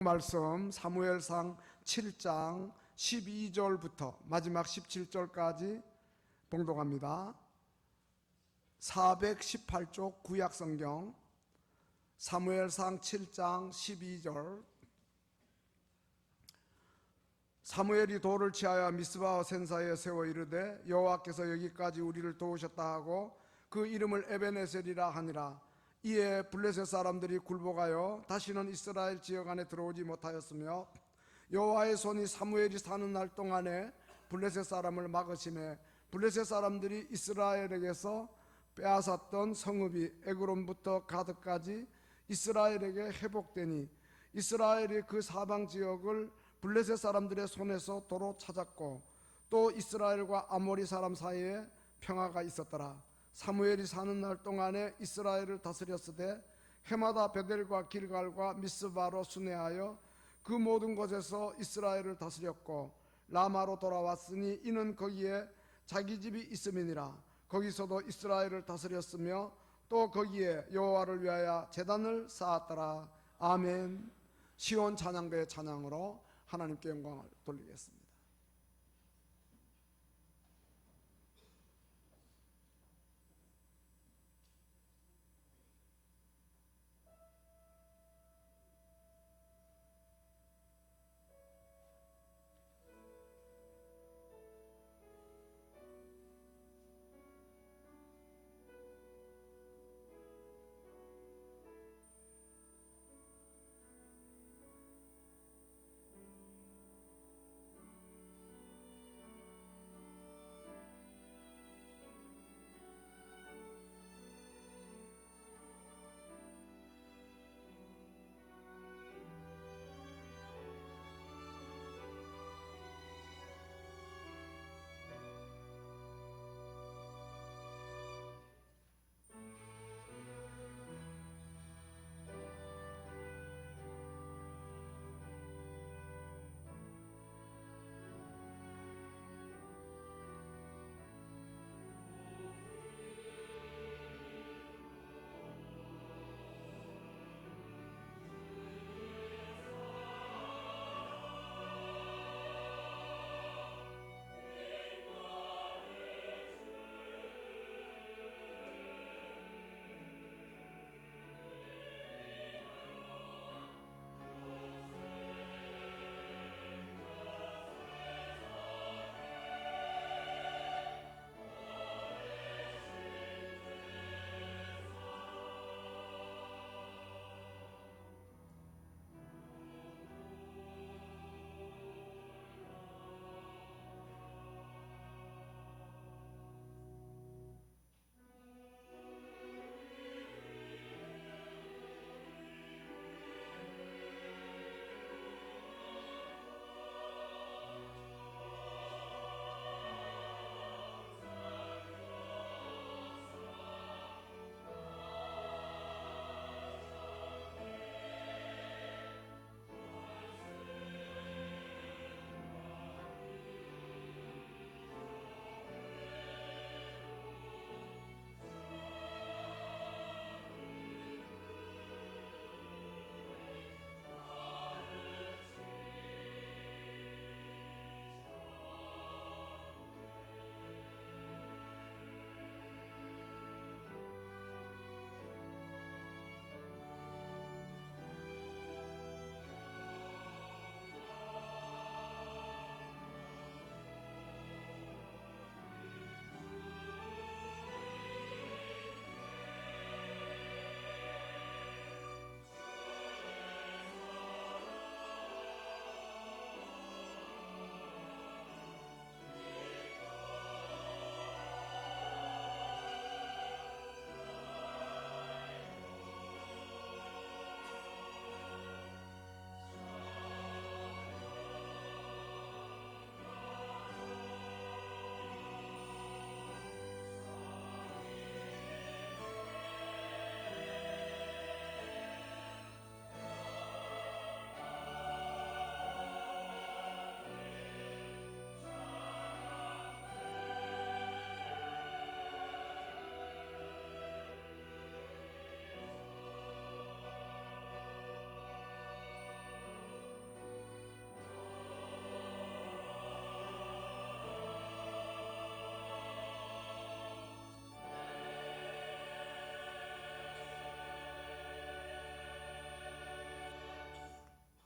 말씀 사무엘상 7장 12절부터 마지막 17절까지 봉독합니다. 418쪽 구약성경 사무엘상 7장 12절. 사무엘이 돌을 취하여 미스바와 센사에 세워 이르되 여호와께서 여기까지 우리를 도우셨다 하고 그 이름을 에베네셀이라 하니라. 이에 블레셋 사람들이 굴복하여 다시는 이스라엘 지역 안에 들어오지 못하였으며 여호와의 손이 사무엘이 사는 날 동안에 블레셋 사람을 막으심에 블레셋 사람들이 이스라엘에게서 빼앗았던 성읍이 에그론부터 가드까지 이스라엘에게 회복되니 이스라엘이 그 사방 지역을 블레셋 사람들의 손에서 도로 찾았고 또 이스라엘과 아모리 사람 사이에 평화가 있었더라. 사무엘이 사는 날 동안에 이스라엘을 다스렸으되 해마다 베델과 길갈과 미스바로 순회하여 그 모든 곳에서 이스라엘을 다스렸고 라마로 돌아왔으니 이는 거기에 자기 집이 있음이니라. 거기서도 이스라엘을 다스렸으며 또 거기에 여호와를 위하여 제단을 쌓았더라. 아멘. 시온 찬양대의 찬양으로 하나님께 영광을 돌리겠습니다.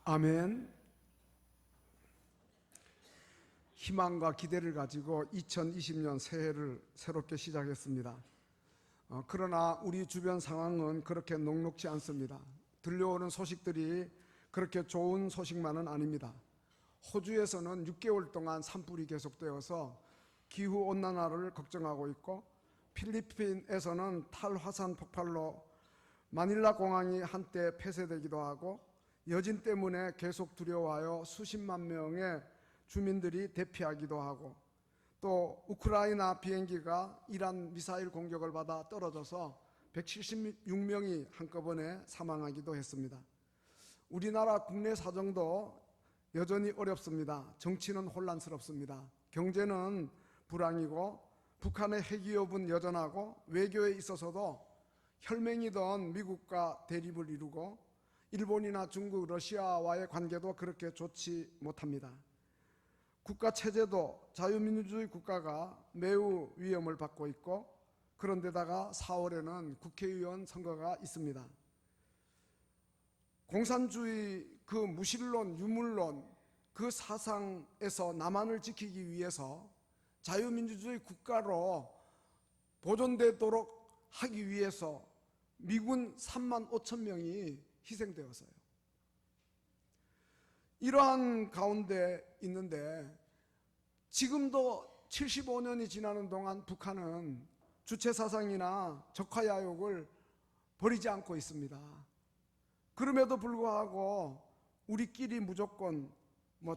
아멘. 희망과 기대를 가지고 2020년 새해를 새롭게 시작했습니다. 그러나 우리 주변 상황은 그렇게 녹록지 않습니다. 들려오는 소식들이 그렇게 좋은 소식만은 아닙니다. 호주에서는 6개월 동안 산불이 계속되어서 기후온난화를 걱정하고 있고, 필리핀에서는 탈화산 폭발로 마닐라 공항이 한때 폐쇄되기도 하고, 여진 때문에 계속 두려워하여 수십만 명의 주민들이 대피하기도 하고, 또 우크라이나 비행기가 이란 미사일 공격을 받아 떨어져서 176명이 한꺼번에 사망하기도 했습니다. 우리나라 국내 사정도 여전히 어렵습니다. 정치는 혼란스럽습니다. 경제는 불황이고, 북한의 핵위협은 여전하고, 외교에 있어서도 혈맹이던 미국과 대립을 이루고, 일본이나 중국, 러시아와의 관계도 그렇게 좋지 못합니다. 국가 체제도 자유민주주의 국가가 매우 위험을 받고 있고, 그런데다가 4월에는 국회의원 선거가 있습니다. 공산주의 그 무신론, 유물론 그 사상에서 남한을 지키기 위해서 자유민주주의 국가로 보존되도록 하기 위해서 미군 3만 5천 명이 희생되었어요. 이러한 가운데 있는데 지금도 75년이 지나는 동안 북한은 주체사상이나 적화야욕을 버리지 않고 있습니다. 그럼에도 불구하고 우리끼리 무조건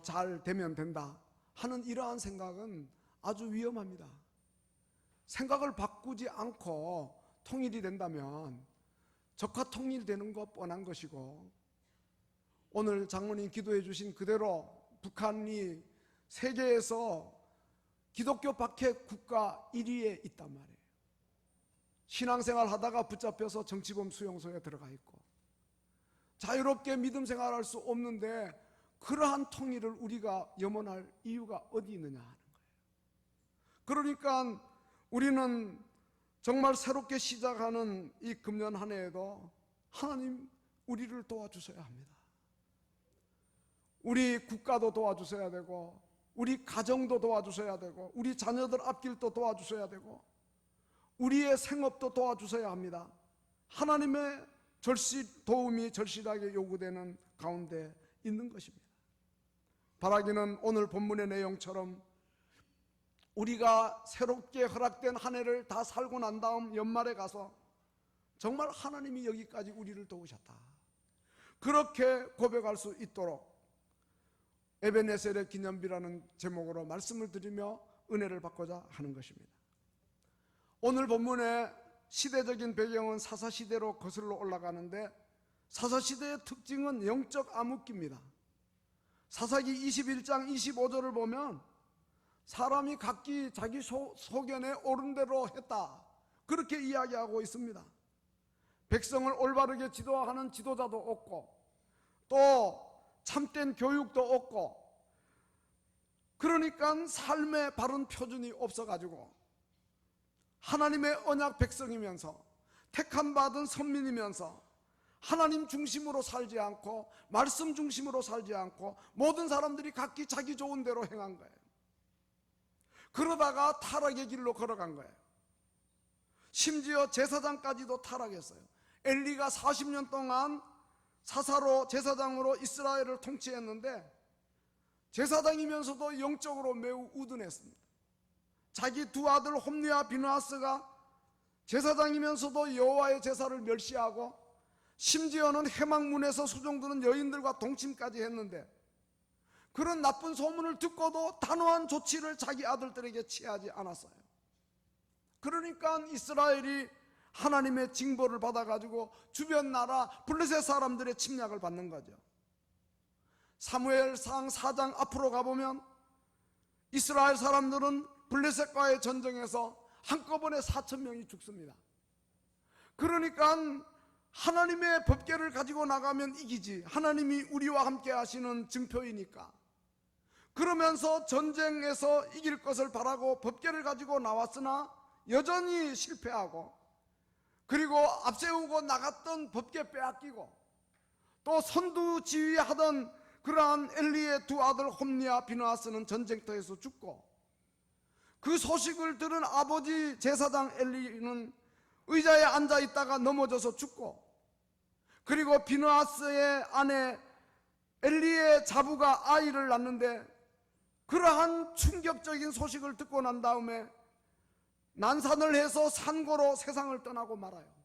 잘 되면 된다 하는 이러한 생각은 아주 위험합니다. 생각을 바꾸지 않고 통일이 된다면 적화 통일되는 것 뻔한 것이고, 오늘 장로님 기도해 주신 그대로 북한이 세계에서 기독교 박해 국가 1위에 있단 말이에요. 신앙생활 하다가 붙잡혀서 정치범 수용소에 들어가 있고, 자유롭게 믿음 생활할 수 없는데 그러한 통일을 우리가 염원할 이유가 어디 있느냐 하는 거예요. 그러니까 우리는 정말 새롭게 시작하는 이 금년 한 해에도 하나님 우리를 도와주셔야 합니다. 우리 국가도 도와주셔야 되고, 우리 가정도 도와주셔야 되고, 우리 자녀들 앞길도 도와주셔야 되고, 우리의 생업도 도와주셔야 합니다. 하나님의 도움이 절실하게 요구되는 가운데 있는 것입니다. 바라기는 오늘 본문의 내용처럼 우리가 새롭게 허락된 한 해를 다 살고 난 다음 연말에 가서 정말 하나님이 여기까지 우리를 도우셨다, 그렇게 고백할 수 있도록 에베네셀의 기념비라는 제목으로 말씀을 드리며 은혜를 받고자 하는 것입니다. 오늘 본문의 시대적인 배경은 사사시대로 거슬러 올라가는데, 사사시대의 특징은 영적 암흑기입니다. 사사기 21장 25절을 보면 사람이 각기 자기 소견에 옳은 대로 했다, 그렇게 이야기하고 있습니다. 백성을 올바르게 지도하는 지도자도 없고, 또 참된 교육도 없고, 그러니까 삶의 바른 표준이 없어가지고 하나님의 언약 백성이면서 택함 받은 선민이면서 하나님 중심으로 살지 않고 말씀 중심으로 살지 않고 모든 사람들이 각기 자기 좋은 대로 행한 거예요. 그러다가 타락의 길로 걸어간 거예요. 심지어 제사장까지도 타락했어요. 엘리가 40년 동안 사사로 제사장으로 이스라엘을 통치했는데 제사장이면서도 영적으로 매우 우둔했습니다. 자기 두 아들 홈리와 비느하스가 제사장이면서도 여호와의 제사를 멸시하고, 심지어는 해막문에서 수종드는 여인들과 동침까지 했는데, 그런 나쁜 소문을 듣고도 단호한 조치를 자기 아들들에게 취하지 않았어요. 그러니까 이스라엘이 하나님의 징벌을 받아가지고 주변 나라 블레셋 사람들의 침략을 받는 거죠. 사무엘상 4장 앞으로 가보면 이스라엘 사람들은 블레셋과의 전쟁에서 한꺼번에 4,000명이 죽습니다. 그러니까 하나님의 법궤를 가지고 나가면 이기지, 하나님이 우리와 함께 하시는 증표이니까, 그러면서 전쟁에서 이길 것을 바라고 법궤를 가지고 나왔으나 여전히 실패하고, 그리고 앞세우고 나갔던 법궤 빼앗기고, 또 선두 지휘하던 그러한 엘리의 두 아들 홈니와 비느하스는 전쟁터에서 죽고, 그 소식을 들은 아버지 제사장 엘리는 의자에 앉아 있다가 넘어져서 죽고, 그리고 비느하스의 아내 엘리의 자부가 아이를 낳는데, 그러한 충격적인 소식을 듣고 난 다음에 난산을 해서 산고로 세상을 떠나고 말아요.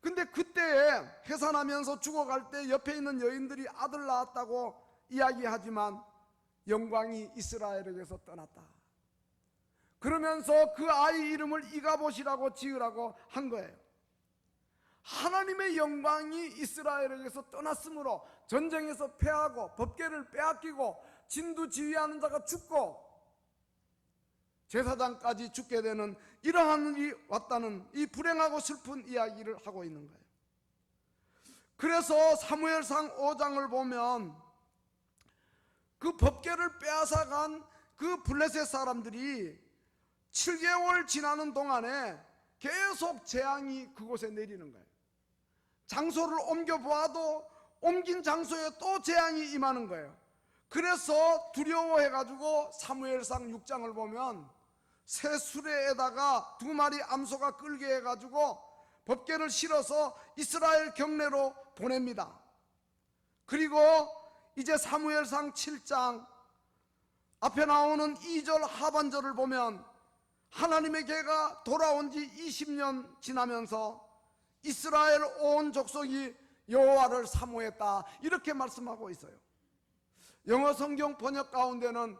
근데 그때에 해산하면서 죽어갈 때 옆에 있는 여인들이 아들 낳았다고 이야기하지만 영광이 이스라엘에게서 떠났다. 그러면서 그 아이 이름을 이가봇이라고 지으라고 한 거예요. 하나님의 영광이 이스라엘에게서 떠났으므로 전쟁에서 패하고 법궤를 빼앗기고 진두지휘하는 자가 죽고 제사장까지 죽게 되는 이러한 일이 왔다는 이 불행하고 슬픈 이야기를 하고 있는 거예요. 그래서 사무엘상 5장을 보면 그 법궤를 빼앗아간 그 블레셋 사람들이 7개월 지나는 동안에 계속 재앙이 그곳에 내리는 거예요. 장소를 옮겨보아도 옮긴 장소에 또 재앙이 임하는 거예요. 그래서 두려워해가지고 사무엘상 6장을 보면 새 수레에다가 2마리 암소가 끌게 해가지고 법궤를 실어서 이스라엘 경내로 보냅니다. 그리고 이제 사무엘상 7장 앞에 나오는 2절 하반절을 보면 하나님의 개가 돌아온 지 20년 지나면서 이스라엘 온 족속이 여호와를 사모했다, 이렇게 말씀하고 있어요. 영어 성경 번역 가운데는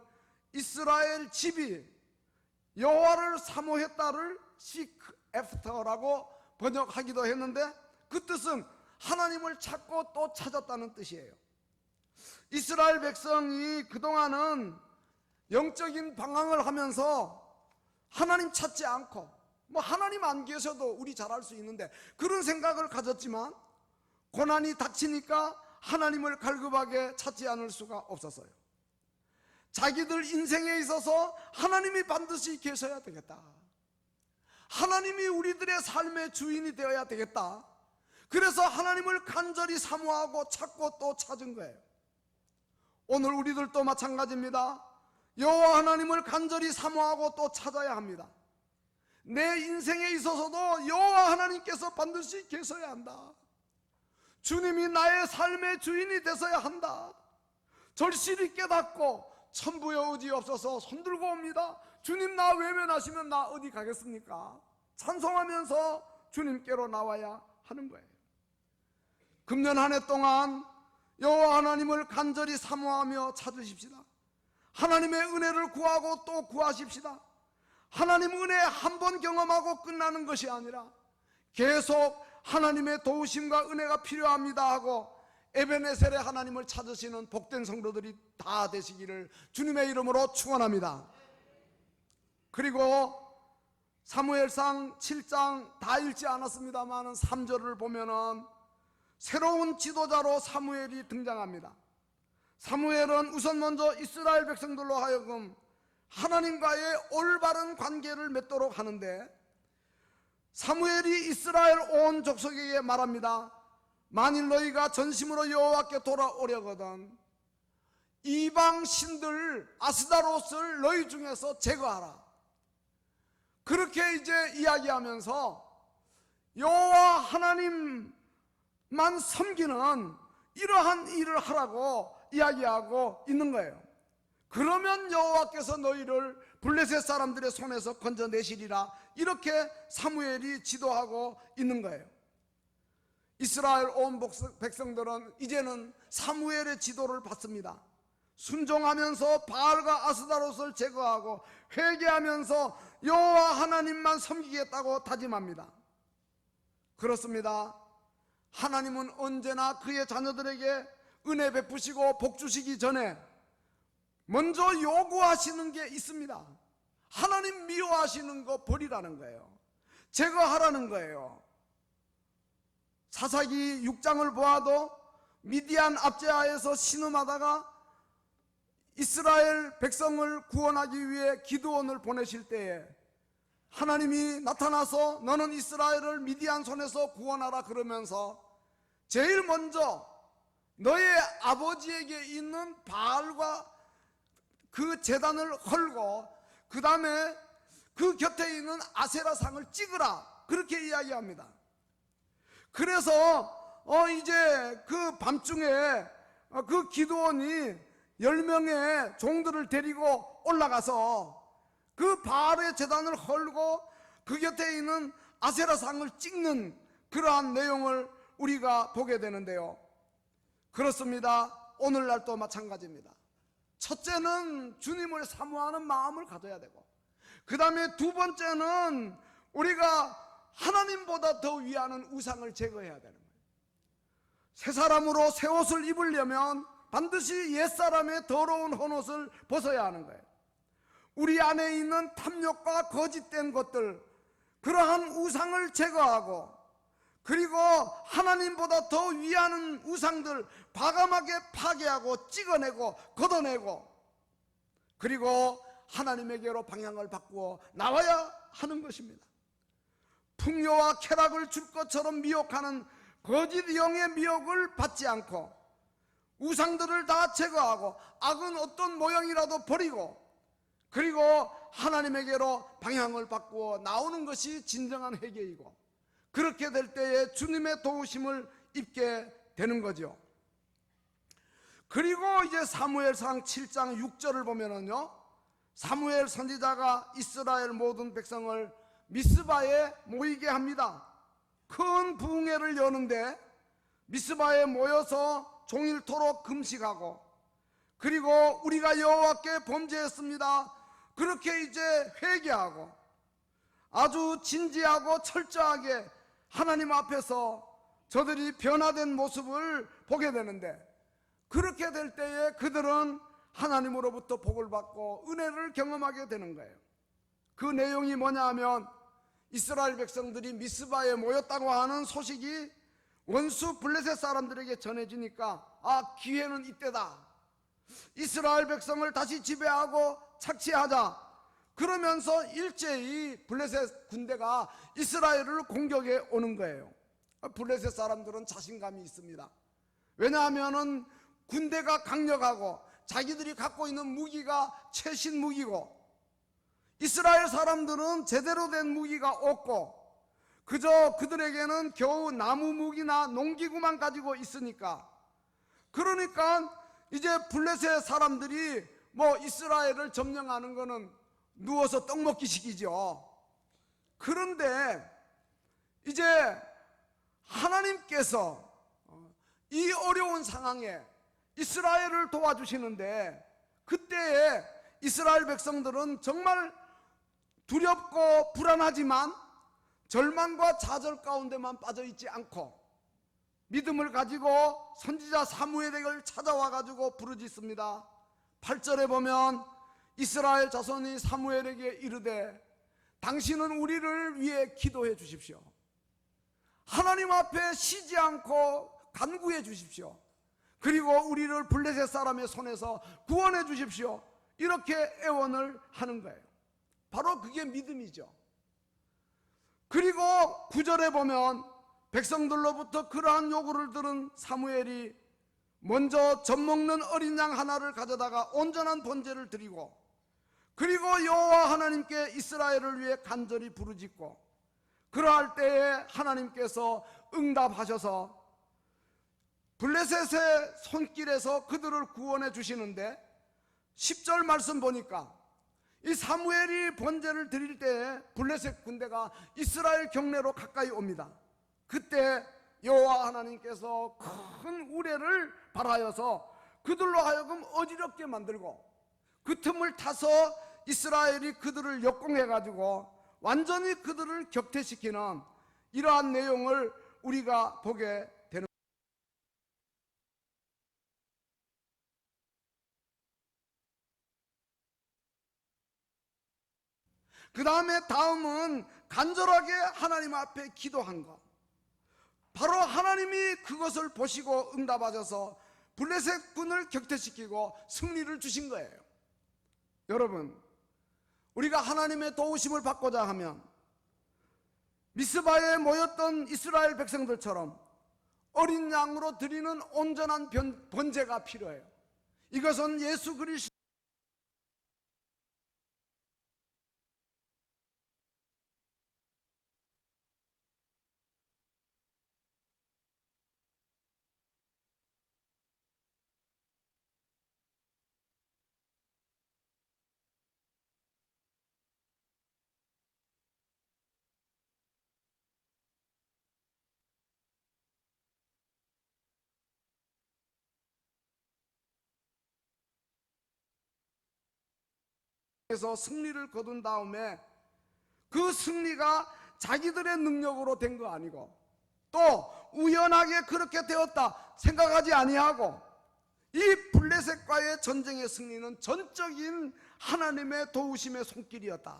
이스라엘 집이 여호와를 사모했다를 seek after라고 번역하기도 했는데, 그 뜻은 하나님을 찾고 또 찾았다는 뜻이에요. 이스라엘 백성이 그동안은 영적인 방황을 하면서 하나님 찾지 않고 하나님 안 계셔도 우리 잘할 수 있는데 그런 생각을 가졌지만, 고난이 닥치니까 하나님을 갈급하게 찾지 않을 수가 없었어요. 자기들 인생에 있어서 하나님이 반드시 계셔야 되겠다, 하나님이 우리들의 삶의 주인이 되어야 되겠다. 그래서 하나님을 간절히 사모하고 찾고 또 찾은 거예요. 오늘 우리들도 마찬가지입니다. 여호와 하나님을 간절히 사모하고 또 찾아야 합니다. 내 인생에 있어서도 여호와 하나님께서 반드시 계셔야 한다. 주님이 나의 삶의 주인이 되셔야 한다. 절실히 깨닫고 천부여 의지없어서 손들고 옵니다. 주님, 나 외면하시면 나 어디 가겠습니까? 찬송하면서 주님께로 나와야 하는 거예요. 금년 한 해 동안 여호와 하나님을 간절히 사모하며 찾으십시다. 하나님의 은혜를 구하고 또 구하십시다. 하나님 은혜 한 번 경험하고 끝나는 것이 아니라 계속 하나님의 도우심과 은혜가 필요합니다 하고 에베네셀의 하나님을 찾으시는 복된 성도들이 다 되시기를 주님의 이름으로 축원합니다. 그리고 사무엘상 7장 다 읽지 않았습니다만 3절을 보면은 새로운 지도자로 사무엘이 등장합니다. 사무엘은 우선 먼저 이스라엘 백성들로 하여금 하나님과의 올바른 관계를 맺도록 하는데, 사무엘이 이스라엘 온 족속에게 말합니다. 만일 너희가 전심으로 여호와께 돌아오려거든 이방 신들 아스다롯을 너희 중에서 제거하라. 그렇게 이제 이야기하면서 여호와 하나님만 섬기는 이러한 일을 하라고 이야기하고 있는 거예요. 그러면 여호와께서 너희를 블레셋 사람들의 손에서 건져내시리라, 이렇게 사무엘이 지도하고 있는 거예요. 이스라엘 온 백성들은 이제는 사무엘의 지도를 받습니다. 순종하면서 바알과 아스다롯을 제거하고 회개하면서 여호와 하나님만 섬기겠다고 다짐합니다. 그렇습니다. 하나님은 언제나 그의 자녀들에게 은혜 베푸시고 복 주시기 전에 먼저 요구하시는 게 있습니다. 하나님 미워하시는 거 버리라는 거예요. 제거하라는 거예요. 사사기 6장을 보아도 미디안 압제하에서 신음하다가 이스라엘 백성을 구원하기 위해 기드온을 보내실 때에 하나님이 나타나서 너는 이스라엘을 미디안 손에서 구원하라 그러면서 제일 먼저 너의 아버지에게 있는 바알과 그 제단을 헐고 그 다음에 그 곁에 있는 아세라상을 찍으라, 그렇게 이야기합니다. 그래서 이제 그 밤중에 그 기드온이 10명의 종들을 데리고 올라가서 그 바알의 제단을 헐고 그 곁에 있는 아세라상을 찍는 그러한 내용을 우리가 보게 되는데요. 그렇습니다. 오늘날도 마찬가지입니다. 첫째는 주님을 사모하는 마음을 가져야 되고, 그 다음에 두 번째는 우리가 하나님보다 더 위하는 우상을 제거해야 되는 거예요. 새 사람으로 새 옷을 입으려면 반드시 옛사람의 더러운 헌옷을 벗어야 하는 거예요. 우리 안에 있는 탐욕과 거짓된 것들, 그러한 우상을 제거하고, 그리고 하나님보다 더 위하는 우상들 과감하게 파괴하고 찍어내고 걷어내고, 그리고 하나님에게로 방향을 바꾸어 나와야 하는 것입니다. 풍요와 쾌락을 줄 것처럼 미혹하는 거짓 영의 미혹을 받지 않고, 우상들을 다 제거하고 악은 어떤 모양이라도 버리고, 그리고 하나님에게로 방향을 바꾸어 나오는 것이 진정한 회개이고, 그렇게 될 때에 주님의 도우심을 입게 되는 거죠. 그리고 이제 사무엘상 7장 6절을 보면은요, 사무엘 선지자가 이스라엘 모든 백성을 미스바에 모이게 합니다. 큰 부흥회를 여는데 미스바에 모여서 종일토록 금식하고, 그리고 우리가 여호와께 범죄했습니다, 그렇게 이제 회개하고 아주 진지하고 철저하게 하나님 앞에서 저들이 변화된 모습을 보게 되는데, 그렇게 될 때에 그들은 하나님으로부터 복을 받고 은혜를 경험하게 되는 거예요. 그 내용이 뭐냐 하면, 이스라엘 백성들이 미스바에 모였다고 하는 소식이 원수 블레셋 사람들에게 전해지니까, 기회는 이때다, 이스라엘 백성을 다시 지배하고 착취하자, 그러면서 일제히 블레셋 군대가 이스라엘을 공격해 오는 거예요. 블레셋 사람들은 자신감이 있습니다. 왜냐하면 군대가 강력하고 자기들이 갖고 있는 무기가 최신 무기고, 이스라엘 사람들은 제대로 된 무기가 없고 그저 그들에게는 겨우 나무 무기나 농기구만 가지고 있으니까, 그러니까 이제 블레셋 사람들이 이스라엘을 점령하는 거는 누워서 떡 먹기 식이죠. 그런데 이제 하나님께서 이 어려운 상황에 이스라엘을 도와주시는데, 그때에 이스라엘 백성들은 정말 두렵고 불안하지만 절망과 좌절 가운데만 빠져있지 않고 믿음을 가지고 선지자 사무엘에게 찾아와 가지고 부르짖습니다. 8절에 보면 이스라엘 자손이 사무엘에게 이르되, 당신은 우리를 위해 기도해 주십시오. 하나님 앞에 쉬지 않고 간구해 주십시오. 그리고 우리를 블레셋 사람의 손에서 구원해 주십시오. 이렇게 애원을 하는 거예요. 바로 그게 믿음이죠. 그리고 9절에 보면 백성들로부터 그러한 요구를 들은 사무엘이 먼저 젖먹는 어린 양 하나를 가져다가 온전한 번제를 드리고, 그리고 여호와 하나님께 이스라엘을 위해 간절히 부르짖고, 그러할 때에 하나님께서 응답하셔서 블레셋의 손길에서 그들을 구원해 주시는데, 10절 말씀 보니까 이 사무엘이 번제를 드릴 때에 블레셋 군대가 이스라엘 경내로 가까이 옵니다. 그때 여호와 하나님께서 큰 우레를 발하여서 그들로 하여금 어지럽게 만들고, 그 틈을 타서 이스라엘이 그들을 역공해 가지고 완전히 그들을 격퇴시키는 이러한 내용을 우리가 보게 되는, 그 다음은 간절하게 하나님 앞에 기도한 것. 바로 하나님이 그것을 보시고 응답하셔서 블레셋 군을 격퇴시키고 승리를 주신 거예요. 여러분, 우리가 하나님의 도우심을 받고자 하면 미스바에 모였던 이스라엘 백성들처럼 어린 양으로 드리는 온전한 번제가 필요해요. 이것은 예수 그리스도 에서 승리를 거둔 다음에 그 승리가 자기들의 능력으로 된 거 아니고 또 우연하게 그렇게 되었다 생각하지 아니하고 이 블레셋과의 전쟁의 승리는 전적인 하나님의 도우심의 손길이었다.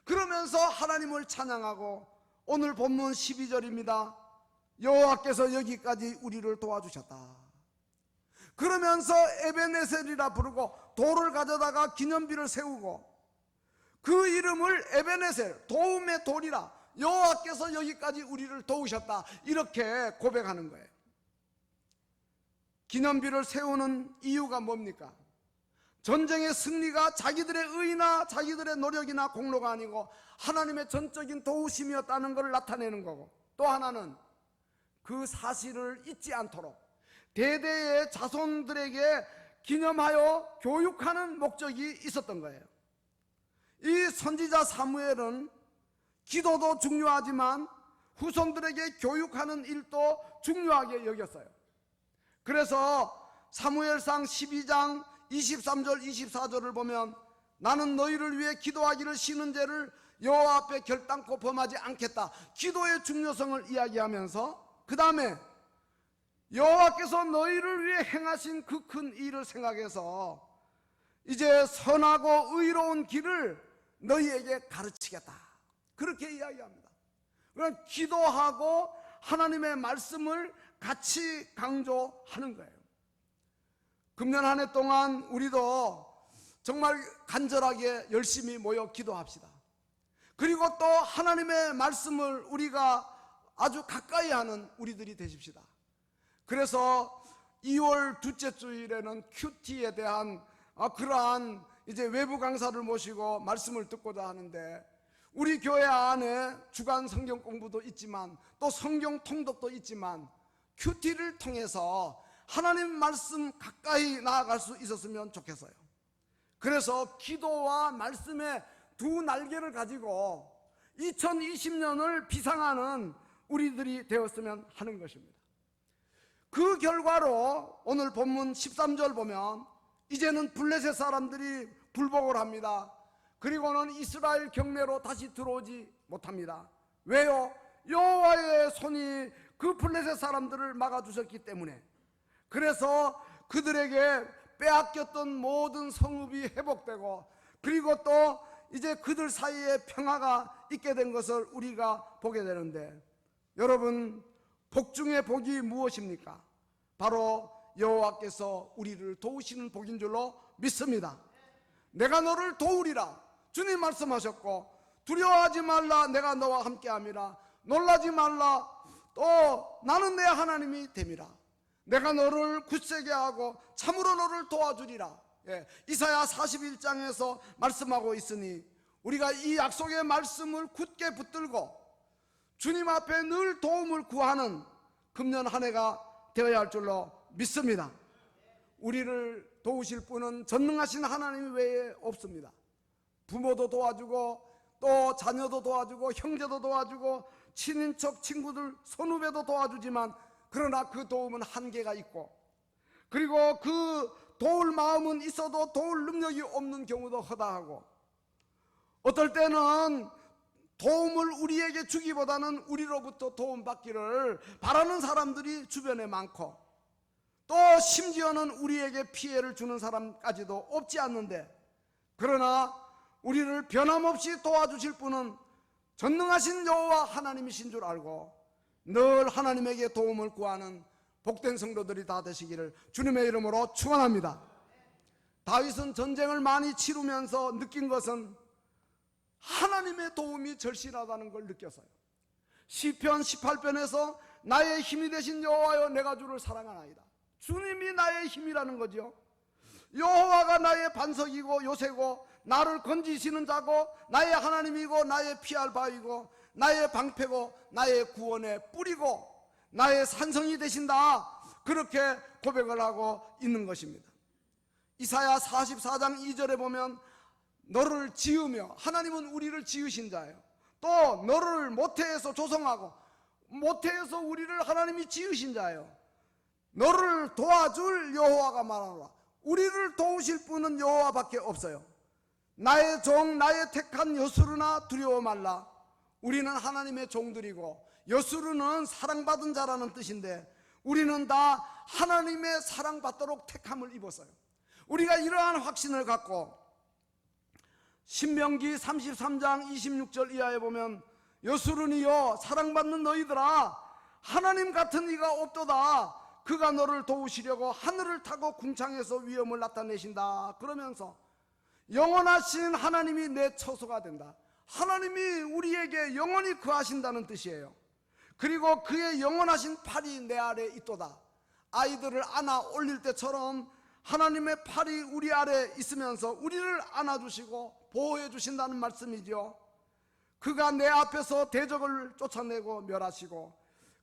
그러면서 하나님을 찬양하고 오늘 본문 12절입니다. 여호와께서 여기까지 우리를 도와주셨다. 그러면서 에베네셀이라 부르고 돌을 가져다가 기념비를 세우고 그 이름을 에베네셀, 도움의 돌이라, 여호와께서 여기까지 우리를 도우셨다, 이렇게 고백하는 거예요. 기념비를 세우는 이유가 뭡니까? 전쟁의 승리가 자기들의 의나 자기들의 노력이나 공로가 아니고 하나님의 전적인 도우심이었다는 것을 나타내는 거고, 또 하나는 그 사실을 잊지 않도록 대대의 자손들에게 기념하여 교육하는 목적이 있었던 거예요. 이 선지자 사무엘은 기도도 중요하지만 후손들에게 교육하는 일도 중요하게 여겼어요. 그래서 사무엘상 12장 23절 24절을 보면 나는 너희를 위해 기도하기를 쉬는 죄를 여호와 앞에 결단코 범하지 않겠다, 기도의 중요성을 이야기하면서 그 다음에 여호와께서 너희를 위해 행하신 그 큰 일을 생각해서 이제 선하고 의로운 길을 너희에게 가르치겠다, 그렇게 이야기합니다. 그러니까 기도하고 하나님의 말씀을 같이 강조하는 거예요. 금년 한 해 동안 우리도 정말 간절하게 열심히 모여 기도합시다. 그리고 또 하나님의 말씀을 우리가 아주 가까이 하는 우리들이 되십시다. 그래서 2월 둘째 주일에는 큐티에 대한 그러한 이제 외부 강사를 모시고 말씀을 듣고자 하는데, 우리 교회 안에 주간 성경 공부도 있지만 또 성경 통독도 있지만 큐티를 통해서 하나님 말씀 가까이 나아갈 수 있었으면 좋겠어요. 그래서 기도와 말씀의 두 날개를 가지고 2020년을 비상하는 우리들이 되었으면 하는 것입니다. 그 결과로 오늘 본문 13절 보면 이제는 블레셋 사람들이 불복을 합니다. 그리고는 이스라엘 경내로 다시 들어오지 못합니다. 왜요? 여호와의 손이 그 블레셋 사람들을 막아주셨기 때문에. 그래서 그들에게 빼앗겼던 모든 성읍이 회복되고, 그리고 또 이제 그들 사이에 평화가 있게 된 것을 우리가 보게 되는데, 여러분, 복 중에 복이 무엇입니까? 바로 여호와께서 우리를 도우시는 복인 줄로 믿습니다. 내가 너를 도우리라 주님 말씀하셨고, 두려워하지 말라 내가 너와 함께함이라, 놀라지 말라 또 나는 내 하나님이 됨이라, 내가 너를 굳세게 하고 참으로 너를 도와주리라. 이사야 41장에서 말씀하고 있으니 우리가 이 약속의 말씀을 굳게 붙들고 주님 앞에 늘 도움을 구하는 금년 한 해가 되어야 할 줄로 믿습니다. 우리를 도우실 분은 전능하신 하나님 외에 없습니다. 부모도 도와주고 또 자녀도 도와주고 형제도 도와주고 친인척 친구들 선후배도 도와주지만, 그러나 그 도움은 한계가 있고, 그리고 그 도울 마음은 있어도 도울 능력이 없는 경우도 허다하고, 어떨 때는 도움을 우리에게 주기보다는 우리로부터 도움받기를 바라는 사람들이 주변에 많고, 또 심지어는 우리에게 피해를 주는 사람까지도 없지 않는데, 그러나 우리를 변함없이 도와주실 분은 전능하신 여호와 하나님이신 줄 알고 늘 하나님에게 도움을 구하는 복된 성도들이 다 되시기를 주님의 이름으로 축원합니다. 다윗은 전쟁을 많이 치르면서 느낀 것은 하나님의 도움이 절실하다는 걸 느꼈어요. 시편 18편에서 나의 힘이 되신 여호와여 내가 주를 사랑하나이다. 주님이 나의 힘이라는 거죠. 여호와가 나의 반석이고 요새고 나를 건지시는 자고 나의 하나님이고 나의 피할 바위고 나의 방패고 나의 구원의 뿌리고 나의 산성이 되신다. 그렇게 고백을 하고 있는 것입니다. 이사야 44장 2절에 보면 너를 지으며, 하나님은 우리를 지으신 자예요. 또 너를 모태에서 조성하고 모태에서 우리를 하나님이 지으신 자예요. 너를 도와줄 여호와가 말하노라. 우리를 도우실 분은 여호와밖에 없어요. 나의 종 나의 택한 여수르나 두려워 말라. 우리는 하나님의 종들이고 여수르는 사랑받은 자라는 뜻인데 우리는 다 하나님의 사랑받도록 택함을 입었어요. 우리가 이러한 확신을 갖고 신명기 33장 26절 이하에 보면 여수르니여 사랑받는 너희들아 하나님 같은 이가 없도다. 그가 너를 도우시려고 하늘을 타고 궁창에서 위엄을 나타내신다. 그러면서 영원하신 하나님이 내 처소가 된다. 하나님이 우리에게 영원히 거하신다는 뜻이에요. 그리고 그의 영원하신 팔이 내 아래 있도다. 아이들을 안아 올릴 때처럼 하나님의 팔이 우리 아래 있으면서 우리를 안아주시고 보호해 주신다는 말씀이죠. 그가 내 앞에서 대적을 쫓아내고 멸하시고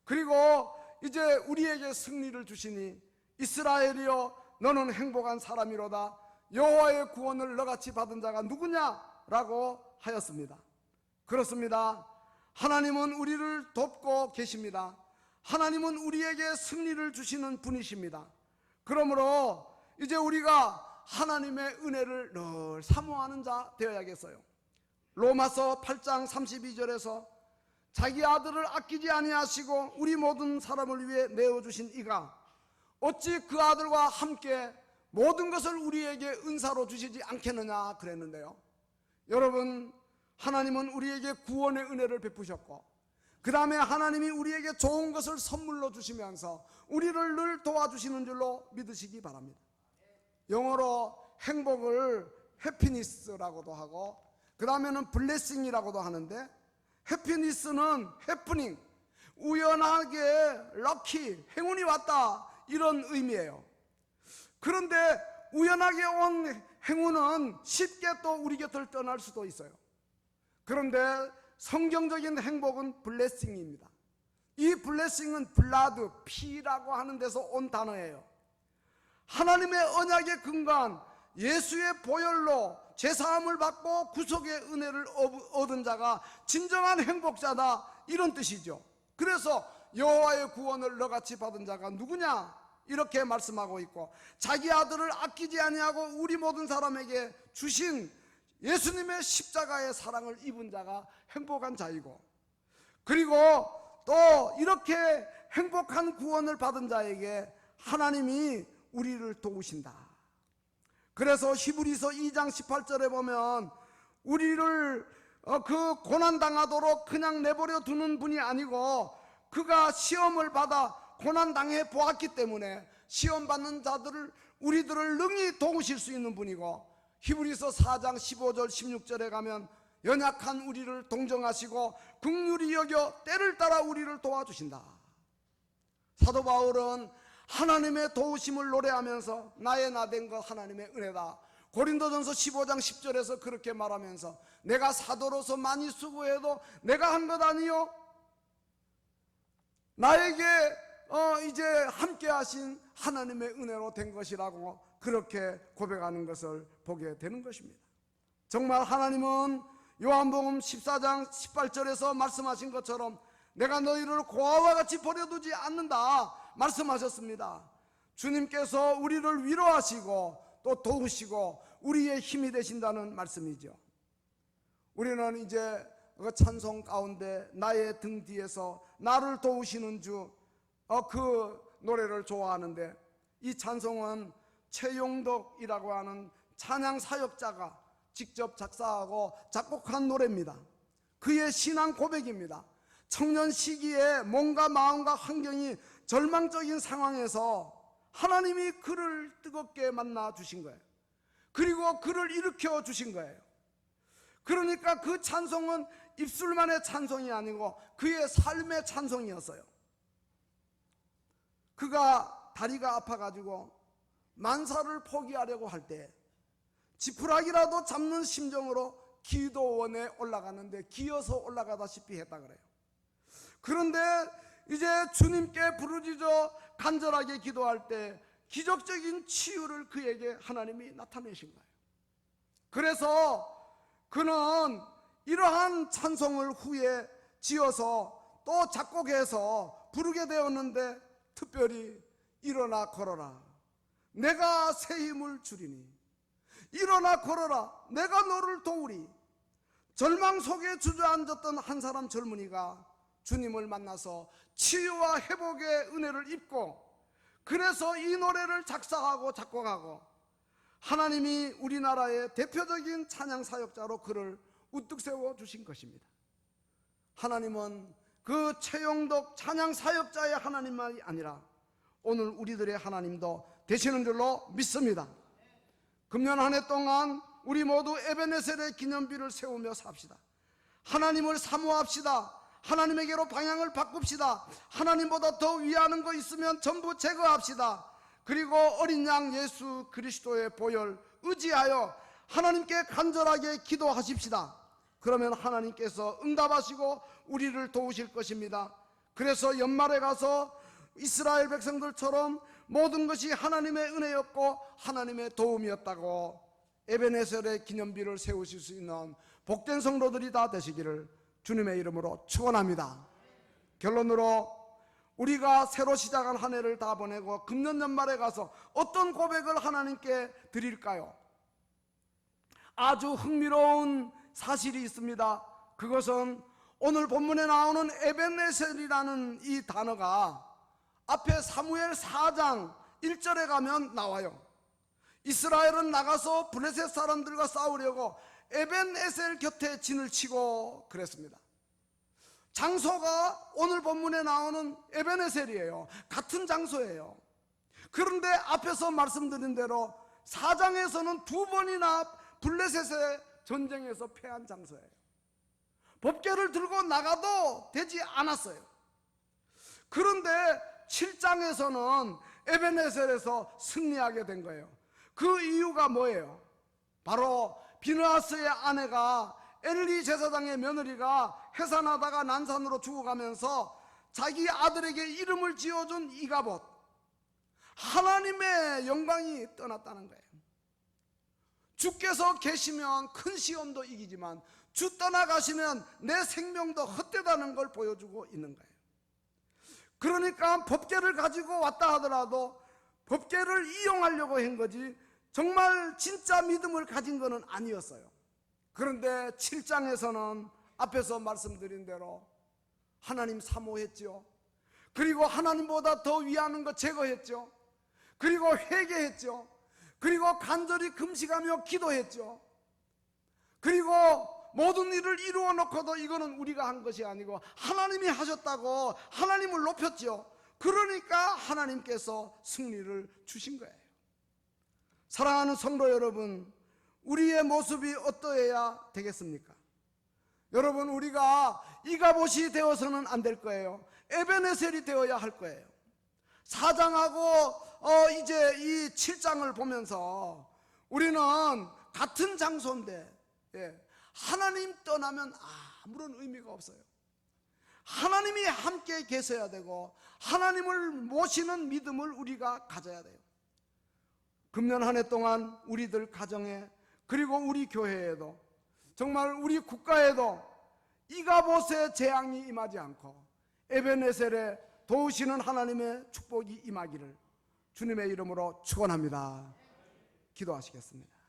그리고 이제 우리에게 승리를 주시니 이스라엘이여 너는 행복한 사람이로다. 여호와의 구원을 너같이 받은 자가 누구냐라고 하였습니다. 그렇습니다. 하나님은 우리를 돕고 계십니다. 하나님은 우리에게 승리를 주시는 분이십니다. 그러므로 이제 우리가 하나님의 은혜를 늘 사모하는 자 되어야겠어요. 로마서 8장 32절에서 자기 아들을 아끼지 아니하시고 우리 모든 사람을 위해 내어주신 이가 어찌 그 아들과 함께 모든 것을 우리에게 은사로 주시지 않겠느냐 그랬는데요. 여러분, 하나님은 우리에게 구원의 은혜를 베푸셨고 그 다음에 하나님이 우리에게 좋은 것을 선물로 주시면서 우리를 늘 도와주시는 줄로 믿으시기 바랍니다. 영어로 행복을 해피니스라고도 하고 그 다음에는 블레싱이라고도 하는데 해피니스는 해프닝, 우연하게 럭키, 행운이 왔다 이런 의미예요. 그런데 우연하게 온 행운은 쉽게 또 우리 곁을 떠날 수도 있어요. 그런데 성경적인 행복은 블레싱입니다. 이 블레싱은 블라드, 피라고 하는 데서 온 단어예요. 하나님의 언약에 근거한 예수의 보혈로 죄사함을 받고 구속의 은혜를 얻은 자가 진정한 행복자다 이런 뜻이죠. 그래서 여호와의 구원을 너같이 받은 자가 누구냐 이렇게 말씀하고 있고 자기 아들을 아끼지 아니하고 우리 모든 사람에게 주신 예수님의 십자가의 사랑을 입은 자가 행복한 자이고 그리고 또 이렇게 행복한 구원을 받은 자에게 하나님이 우리를 도우신다. 그래서 히브리서 2장 18절에 보면 우리를 그 고난당하도록 그냥 내버려 두는 분이 아니고 그가 시험을 받아 고난당해 보았기 때문에 시험받는 자들을 우리들을 능히 도우실 수 있는 분이고 히브리서 4장 15절 16절에 가면 연약한 우리를 동정하시고 긍휼히 여겨 때를 따라 우리를 도와주신다. 사도 바울은 하나님의 도우심을 노래하면서 나의 나 된 것 하나님의 은혜다. 고린도전서 15장 10절에서 그렇게 말하면서 내가 사도로서 많이 수고해도 내가 한 것 아니요 나에게 이제 함께 하신 하나님의 은혜로 된 것이라고 그렇게 고백하는 것을 보게 되는 것입니다. 정말 하나님은 요한복음 14장 18절에서 말씀하신 것처럼 내가 너희를 고아와 같이 버려두지 않는다 말씀하셨습니다. 주님께서 우리를 위로하시고 또 도우시고 우리의 힘이 되신다는 말씀이죠. 우리는 이제 그 찬송 가운데 나의 등 뒤에서 나를 도우시는 주 그 노래를 좋아하는데 이 찬송은 최용덕이라고 하는 찬양 사역자가 직접 작사하고 작곡한 노래입니다. 그의 신앙 고백입니다. 청년 시기에 몸과 마음과 환경이 절망적인 상황에서 하나님이 그를 뜨겁게 만나 주신 거예요. 그리고 그를 일으켜 주신 거예요. 그러니까 그 찬송은 입술만의 찬송이 아니고 그의 삶의 찬송이었어요. 그가 다리가 아파가지고 만사를 포기하려고 할 때 지푸라기라도 잡는 심정으로 기도원에 올라가는데 기어서 올라가다시피 했다 그래요. 그런데 이제 주님께 부르짖어 간절하게 기도할 때 기적적인 치유를 그에게 하나님이 나타내신 거예요. 그래서 그는 이러한 찬송을 후에 지어서 또 작곡해서 부르게 되었는데, 특별히 일어나 걸어라 내가 새 힘을 주리니, 일어나 걸어라 내가 너를 도우리. 절망 속에 주저앉았던 한 사람 젊은이가 주님을 만나서 치유와 회복의 은혜를 입고, 그래서 이 노래를 작사하고 작곡하고 하나님이 우리나라의 대표적인 찬양 사역자로 그를 우뚝 세워 주신 것입니다. 하나님은 그 최영덕 찬양 사역자의 하나님만이 아니라 오늘 우리들의 하나님도 되시는 줄로 믿습니다. 금년 한 해 동안 우리 모두 에베네셀의 기념비를 세우며 삽시다. 하나님을 사모합시다. 하나님에게로 방향을 바꿉시다. 하나님보다 더 위하는 거 있으면 전부 제거합시다. 그리고 어린 양 예수 그리스도의 보혈 의지하여 하나님께 간절하게 기도하십시다. 그러면 하나님께서 응답하시고 우리를 도우실 것입니다. 그래서 연말에 가서 이스라엘 백성들처럼 모든 것이 하나님의 은혜였고 하나님의 도움이었다고 에베네셀의 기념비를 세우실 수 있는 복된 성도들이 다 되시기를 주님의 이름으로 축원합니다. 결론으로 우리가 새로 시작한 한 해를 다 보내고 금년 연말에 가서 어떤 고백을 하나님께 드릴까요? 아주 흥미로운 사실이 있습니다. 그것은 오늘 본문에 나오는 에벤네셀이라는 이 단어가 앞에 사무엘 4장 1절에 가면 나와요. 이스라엘은 나가서 블레셋 사람들과 싸우려고 에벤에셀 곁에 진을 치고 그랬습니다. 장소가 오늘 본문에 나오는 에벤에셀이에요. 같은 장소예요. 그런데 앞에서 말씀드린 대로 4장에서는 두 번이나 블레셋의 전쟁에서 패한 장소예요. 법궤를 들고 나가도 되지 않았어요. 그런데 7장에서는 에벤에셀에서 승리하게 된 거예요. 그 이유가 뭐예요? 바로 비느하스의 아내가 엘리 제사장의 며느리가 해산하다가 난산으로 죽어가면서 자기 아들에게 이름을 지어준 이가봇, 하나님의 영광이 떠났다는 거예요. 주께서 계시면 큰 시험도 이기지만 주 떠나가시면 내 생명도 헛되다는 걸 보여주고 있는 거예요. 그러니까 법궤를 가지고 왔다 하더라도 법궤를 이용하려고 한 거지 정말 진짜 믿음을 가진 것은 아니었어요. 그런데 7장에서는 앞에서 말씀드린 대로 하나님 사모했죠. 그리고 하나님보다 더 위하는 것 제거했죠. 그리고 회개했죠. 그리고 간절히 금식하며 기도했죠. 그리고 모든 일을 이루어 놓고도 이거는 우리가 한 것이 아니고 하나님이 하셨다고 하나님을 높였죠. 그러니까 하나님께서 승리를 주신 거예요. 사랑하는 성도 여러분, 우리의 모습이 어떠해야 되겠습니까? 여러분, 우리가 이가봇이 되어서는 안 될 거예요. 에베네셀이 되어야 할 거예요. 4장하고 이제 이 7장을 보면서 우리는 같은 장소인데 하나님 떠나면 아무런 의미가 없어요. 하나님이 함께 계셔야 되고 하나님을 모시는 믿음을 우리가 가져야 돼요. 금년 한 해 동안 우리들 가정에 그리고 우리 교회에도 정말 우리 국가에도 이가봇의 재앙이 임하지 않고 에벤에셀에 도우시는 하나님의 축복이 임하기를 주님의 이름으로 축원합니다. 기도하시겠습니다.